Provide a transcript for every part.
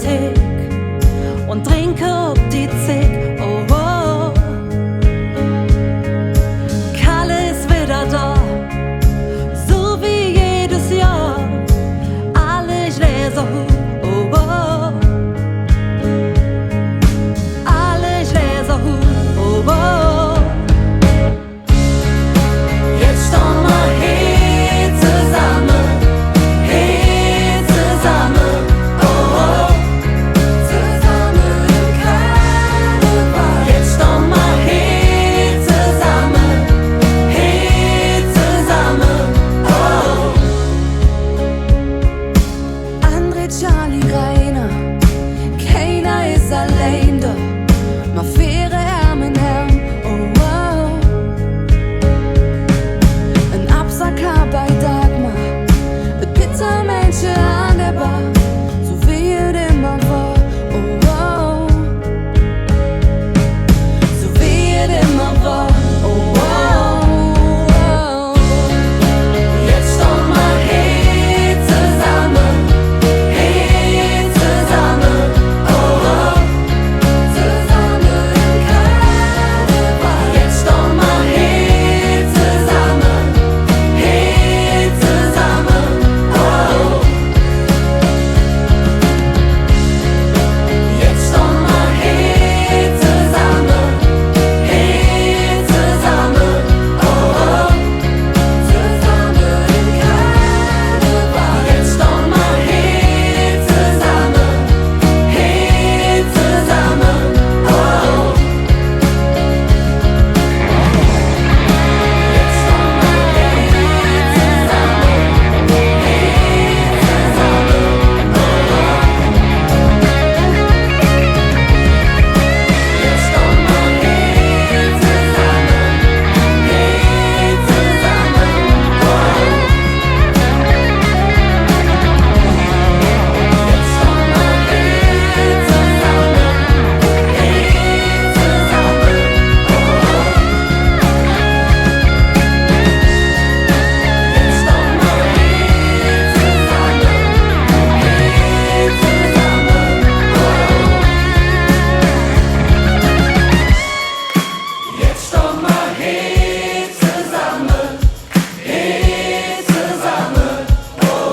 Thek und trinke ob die Zick. Oh, oh. Kalle ist wieder da, so wie jedes Jahr. Alle ich lese oh, oh. Alle ich lese oh, oh. Jetzt stehen wir hier zusammen, oh, oh. Zusammen im Karneval. Jetzt stehen wir hier zusammen, oh. André, Charlie, Rainer, keiner ist allein da. Ma faire Arm in Arm, oh, oh. Ein Absacker bei Dagmar, mit Pizza-Menschen an der Bar, so wie es immer war, oh, oh. So wie es immer war, oh, oh. Jetzt stehen wir hier zusammen, oh, oh. Zusammen im Karneval. Jetzt stehen wir hier zusammen, oh. Jetzt stehen wir hier zusammen, oh,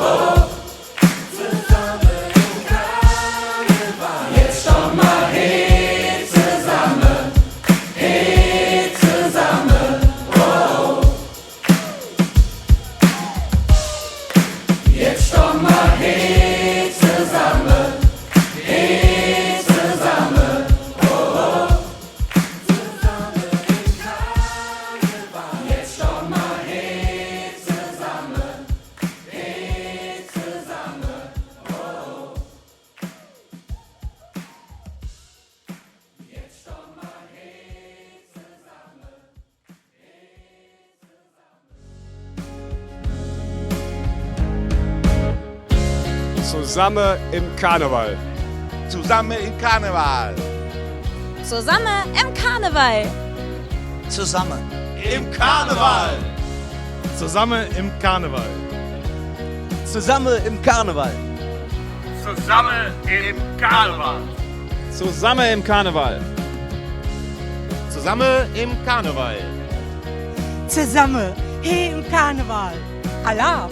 oh. Zusammen im Karneval. Jetzt stehen wir hier zusammen, oh. Zusammen im Karneval. Zusammen im Karneval. Zusammen im Karneval. Zusammen Im Karneval. Zusammen im Karneval. Zusammen im Karneval. Zusammen im Karneval. Zusammen im Karneval. Zusammen im Karneval. Zusammen hier im Karneval. Allah!